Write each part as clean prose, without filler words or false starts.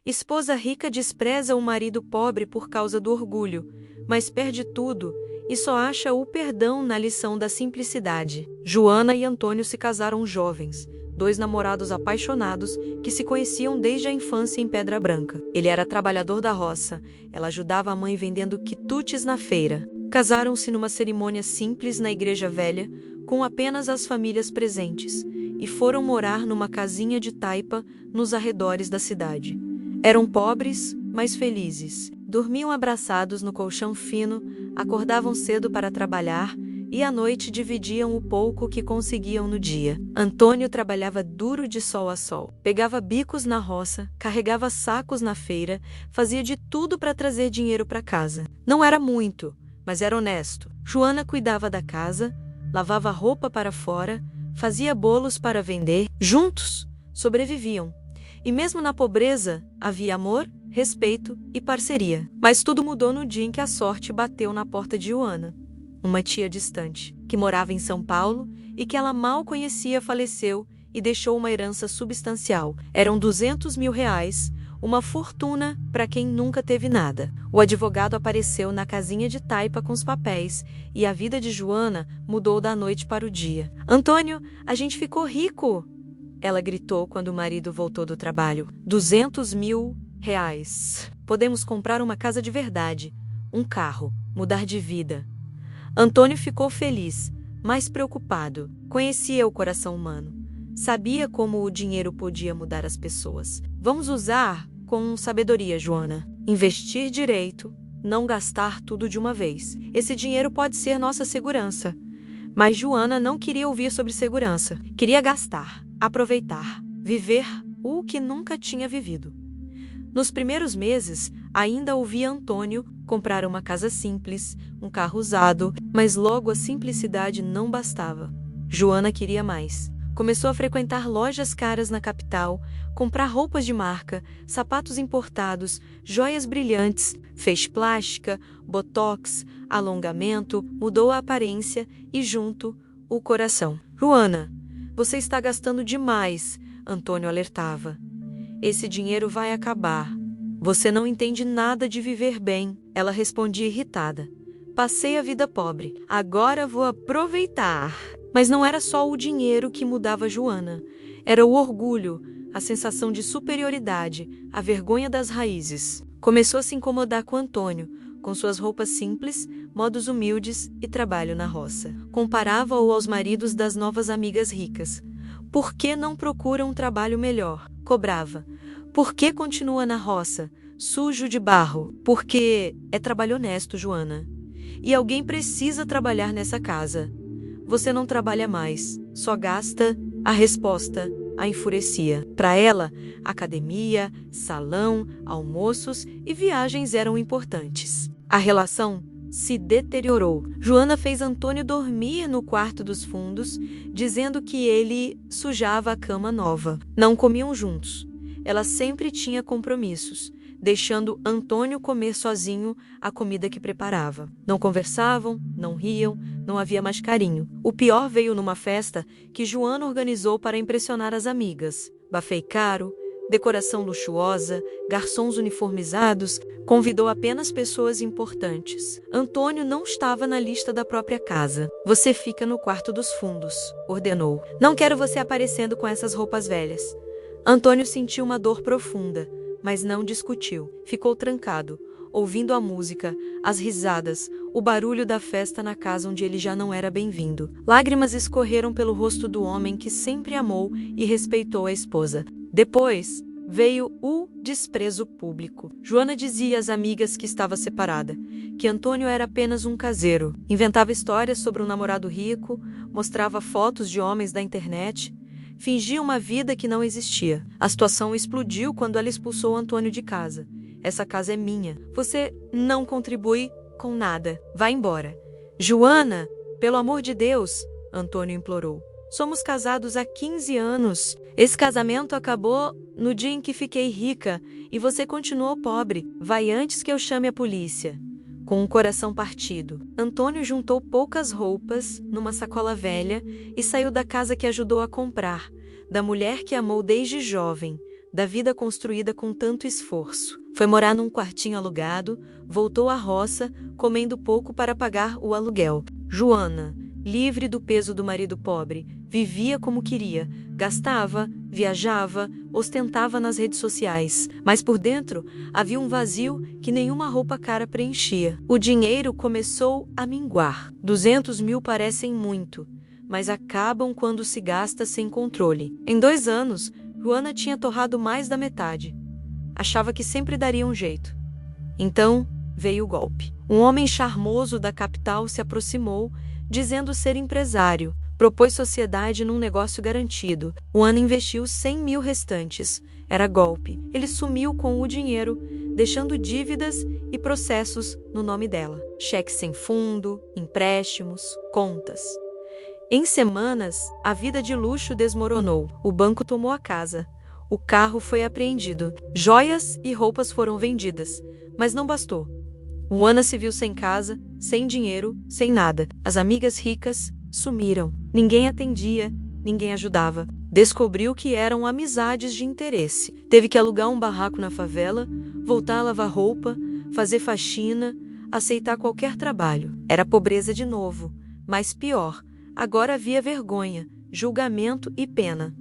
Esposa rica despreza o marido pobre por causa do orgulho, mas perde tudo e só acha o perdão na lição da simplicidade. Joana e Antônio se casaram jovens, dois namorados apaixonados que se conheciam desde a infância em Pedra Branca. Ele era trabalhador da roça, ela ajudava a mãe vendendo quitutes na feira. Casaram-se numa cerimônia simples na igreja velha, com apenas as famílias presentes, e foram morar numa casinha de taipa nos arredores da cidade. Eram pobres, mas felizes. Dormiam abraçados no colchão fino, acordavam cedo para trabalhar e à noite dividiam o pouco que conseguiam no dia. Antônio trabalhava duro de sol a sol. Pegava bicos na roça, carregava sacos na feira, fazia de tudo para trazer dinheiro para casa. Não era muito, mas era honesto. Joana cuidava da casa, lavava roupa para fora, fazia bolos para vender. Juntos, sobreviviam. E mesmo na pobreza, havia amor, respeito e parceria. Mas tudo mudou no dia em que a sorte bateu na porta de Joana. Uma tia distante, que morava em São Paulo e que ela mal conhecia, faleceu e deixou uma herança substancial. Eram 200 mil reais, uma fortuna para quem nunca teve nada. O advogado apareceu na casinha de taipa com os papéis e a vida de Joana mudou da noite para o dia. Antônio, a gente ficou rico! Ela gritou quando o marido voltou do trabalho. 200 mil reais. Podemos comprar uma casa de verdade, um carro, mudar de vida. Antônio ficou feliz, mas preocupado. Conhecia o coração humano. Sabia como o dinheiro podia mudar as pessoas. Vamos usar com sabedoria, Joana. Investir direito, não gastar tudo de uma vez. Esse dinheiro pode ser nossa segurança. Mas Joana não queria ouvir sobre segurança. Queria gastar, aproveitar, viver o que nunca tinha vivido. Nos primeiros meses, ainda ouvia Antônio comprar uma casa simples, um carro usado, mas logo a simplicidade não bastava. Joana queria mais. Começou a frequentar lojas caras na capital, comprar roupas de marca, sapatos importados, joias brilhantes, fez plástica, botox, alongamento, mudou a aparência e, junto, o coração. Joana, você está gastando demais, Antônio alertava. Esse dinheiro vai acabar. Você não entende nada de viver bem, ela respondia irritada. Passei a vida pobre, agora vou aproveitar. Mas não era só o dinheiro que mudava Joana. Era o orgulho, a sensação de superioridade, a vergonha das raízes. Começou a se incomodar com Antônio, com suas roupas simples, modos humildes e trabalho na roça. Comparava-o aos maridos das novas amigas ricas. Por que não procura um trabalho melhor? Cobrava. Por que continua na roça, sujo de barro? Porque é trabalho honesto, Joana. E alguém precisa trabalhar nessa casa. Você não trabalha mais, só gasta. A resposta a enfurecia. Para ela, academia, salão, almoços e viagens eram importantes. A relação se deteriorou. Joana fez Antônio dormir no quarto dos fundos, dizendo que ele sujava a cama nova. Não comiam juntos. Ela sempre tinha compromissos, deixando Antônio comer sozinho a comida que preparava. Não conversavam, não riam, não havia mais carinho. O pior veio numa festa que Joana organizou para impressionar as amigas. Buffet caro, decoração luxuosa, garçons uniformizados, convidou apenas pessoas importantes. Antônio não estava na lista da própria casa. Você fica no quarto dos fundos, ordenou. Não quero você aparecendo com essas roupas velhas. Antônio sentiu uma dor profunda, mas não discutiu. Ficou trancado, ouvindo a música, as risadas, o barulho da festa na casa onde ele já não era bem-vindo. Lágrimas escorreram pelo rosto do homem que sempre amou e respeitou a esposa. Depois, veio o desprezo público. Joana dizia às amigas que estava separada, que Antônio era apenas um caseiro. Inventava histórias sobre um namorado rico, mostrava fotos de homens da internet, fingia uma vida que não existia. A situação explodiu quando ela expulsou Antônio de casa. Essa casa é minha. Você não contribui com nada. Vá embora. Joana, pelo amor de Deus, Antônio implorou. Somos casados há 15 anos. Esse casamento acabou no dia em que fiquei rica e você continuou pobre. Vai antes que eu chame a polícia. Com o coração partido, Antônio juntou poucas roupas numa sacola velha e saiu da casa que ajudou a comprar, da mulher que amou desde jovem, da vida construída com tanto esforço. Foi morar num quartinho alugado, voltou à roça, comendo pouco para pagar o aluguel. Joana, livre do peso do marido pobre, vivia como queria, gastava, viajava, ostentava nas redes sociais. Mas por dentro havia um vazio que nenhuma roupa cara preenchia. O dinheiro começou a minguar. 200 mil parecem muito, mas acabam quando se gasta sem controle. Em 2 anos, Joana tinha torrado mais da metade. Achava que sempre daria um jeito. Então, veio o golpe. Um homem charmoso da capital se aproximou, dizendo ser empresário. Propôs sociedade num negócio garantido. Joana investiu 100 mil restantes. Era golpe. Ele sumiu com o dinheiro, deixando dívidas e processos no nome dela. Cheques sem fundo, empréstimos, contas. Em semanas, a vida de luxo desmoronou. O banco tomou a casa. O carro foi apreendido. Joias e roupas foram vendidas. Mas não bastou. Joana se viu sem casa, sem dinheiro, sem nada. As amigas ricas sumiram. Ninguém atendia, ninguém ajudava. Descobriu que eram amizades de interesse. Teve que alugar um barraco na favela, voltar a lavar roupa, fazer faxina, aceitar qualquer trabalho. Era pobreza de novo, mas pior. Agora havia vergonha, julgamento e pena.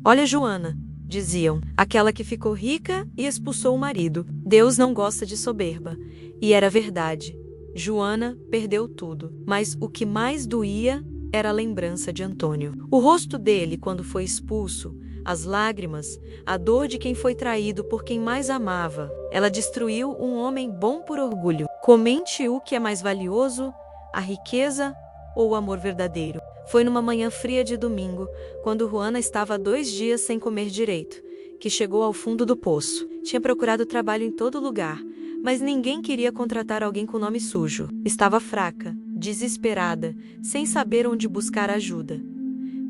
Olha, Joana, diziam, aquela que ficou rica e expulsou o marido. Deus não gosta de soberba. E era verdade. Joana perdeu tudo. Mas o que mais doía era a lembrança de Antônio. O rosto dele quando foi expulso, as lágrimas, a dor de quem foi traído por quem mais amava. Ela destruiu um homem bom por orgulho. Comente o que é mais valioso, a riqueza ou o amor verdadeiro. Foi numa manhã fria de domingo, quando Joana estava há 2 dias sem comer direito, que chegou ao fundo do poço. Tinha procurado trabalho em todo lugar, mas ninguém queria contratar alguém com nome sujo. Estava fraca, desesperada, sem saber onde buscar ajuda.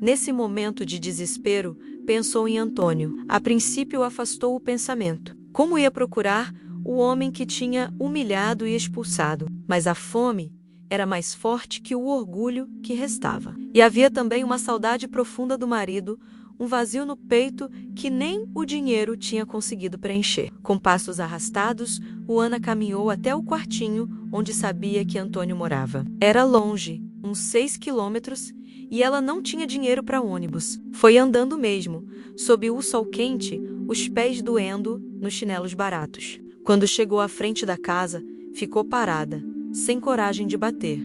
Nesse momento de desespero, pensou em Antônio. A princípio afastou o pensamento. Como ia procurar o homem que tinha humilhado e expulsado? Mas a fome era mais forte que o orgulho que restava. E havia também uma saudade profunda do marido, um vazio no peito que nem o dinheiro tinha conseguido preencher. Com passos arrastados, Joana caminhou até o quartinho onde sabia que Antônio morava. Era longe, uns 6 quilômetros, e ela não tinha dinheiro para ônibus. Foi andando mesmo, sob o sol quente, os pés doendo nos chinelos baratos. Quando chegou à frente da casa, ficou parada, sem coragem de bater.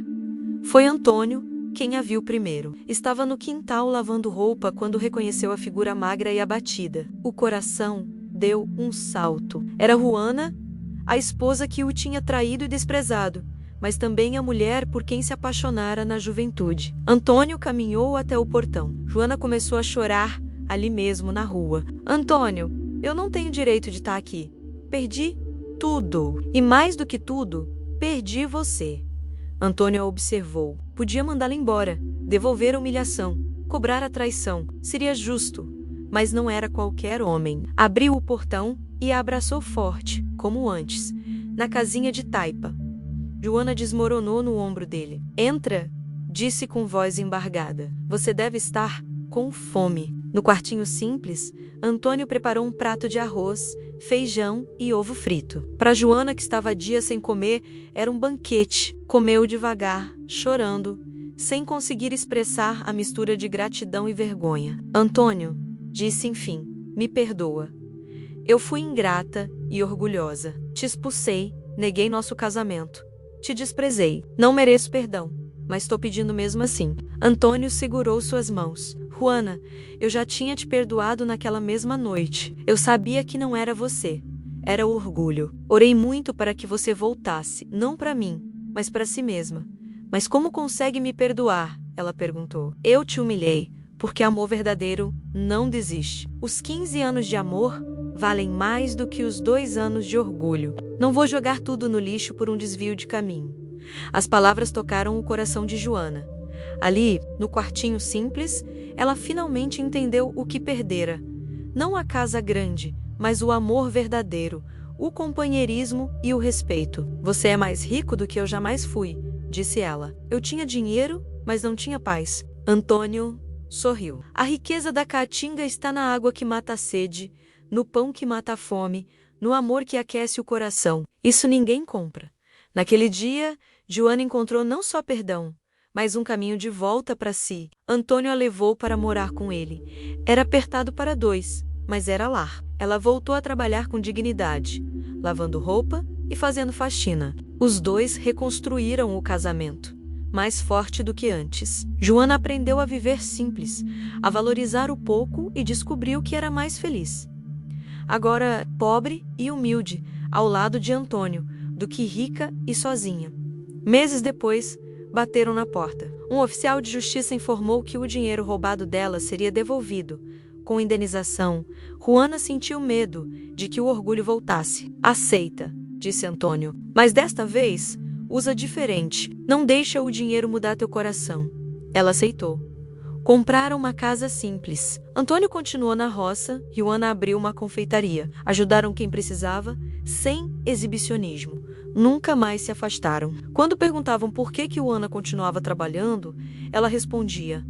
Foi Antônio quem a viu primeiro. Estava no quintal lavando roupa quando reconheceu a figura magra e abatida. O coração deu um salto. Era Joana, a esposa que o tinha traído e desprezado, mas também a mulher por quem se apaixonara na juventude. Antônio caminhou até o portão. Joana começou a chorar ali mesmo na rua. Antônio, eu não tenho direito de estar aqui. Perdi tudo. E mais do que tudo, perdi você. Antônio a observou. Podia mandá-la embora, devolver a humilhação, cobrar a traição. Seria justo, mas não era qualquer homem. Abriu o portão e a abraçou forte, como antes, na casinha de taipa. Joana desmoronou no ombro dele. Entra, disse com voz embargada. Você deve estar com fome. No quartinho simples, Antônio preparou um prato de arroz, feijão e ovo frito. Para Joana, que estava dias sem comer, era um banquete. Comeu devagar, chorando, sem conseguir expressar a mistura de gratidão e vergonha. Antônio, disse enfim, me perdoa. Eu fui ingrata e orgulhosa. Te expulsei, neguei nosso casamento. Te desprezei. Não mereço perdão, mas estou pedindo mesmo assim. Antônio segurou suas mãos. Joana, eu já tinha te perdoado naquela mesma noite. Eu sabia que não era você. Era o orgulho. Orei muito para que você voltasse, não para mim, mas para si mesma. Mas como consegue me perdoar? Ela perguntou. Eu te humilhei, porque amor verdadeiro não desiste. Os 15 anos de amor valem mais do que os 2 anos de orgulho. Não vou jogar tudo no lixo por um desvio de caminho. As palavras tocaram o coração de Joana. Ali, no quartinho simples, ela finalmente entendeu o que perdera. Não a casa grande, mas o amor verdadeiro, o companheirismo e o respeito. Você é mais rico do que eu jamais fui, disse ela. Eu tinha dinheiro, mas não tinha paz. Antônio sorriu. A riqueza da caatinga está na água que mata a sede, no pão que mata a fome, no amor que aquece o coração. Isso ninguém compra. Naquele dia, Joana encontrou não só perdão, mas um caminho de volta para si. Antônio a levou para morar com ele. Era apertado para dois, mas era lar. Ela voltou a trabalhar com dignidade, lavando roupa e fazendo faxina. Os dois reconstruíram o casamento, mais forte do que antes. Joana aprendeu a viver simples, a valorizar o pouco e descobriu que era mais feliz. Agora, pobre e humilde, ao lado de Antônio, do que rica e sozinha. Meses depois, bateram na porta. Um oficial de justiça informou que o dinheiro roubado dela seria devolvido. Com indenização, Juana sentiu medo de que o orgulho voltasse. Aceita, disse Antônio, mas desta vez, usa diferente. Não deixa o dinheiro mudar teu coração. Ela aceitou. Compraram uma casa simples. Antônio continuou na roça, Joana abriu uma confeitaria. Ajudaram quem precisava, sem exibicionismo. Nunca mais se afastaram. Quando perguntavam por que Joana continuava trabalhando, ela respondia: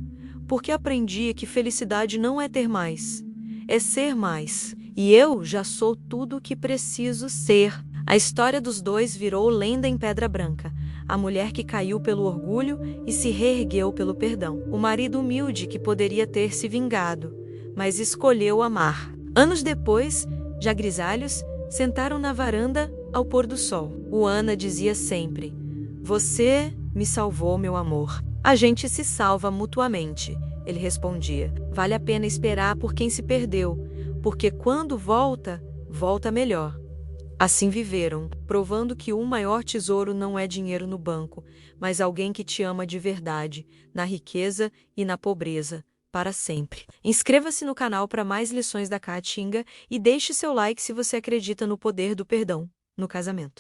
porque aprendi que felicidade não é ter mais, é ser mais. E eu já sou tudo o que preciso ser. A história dos dois virou lenda em Pedra Branca. A mulher que caiu pelo orgulho e se reergueu pelo perdão. O marido humilde que poderia ter se vingado, mas escolheu amar. Anos depois, já grisalhos, sentaram na varanda ao pôr do sol. Joana dizia sempre: você me salvou, meu amor. A gente se salva mutuamente. Ele respondia: vale a pena esperar por quem se perdeu, porque quando volta, volta melhor. Assim viveram, provando que o maior tesouro não é dinheiro no banco, mas alguém que te ama de verdade, na riqueza e na pobreza, para sempre. Inscreva-se no canal para mais lições da Caatinga e deixe seu like se você acredita no poder do perdão no casamento.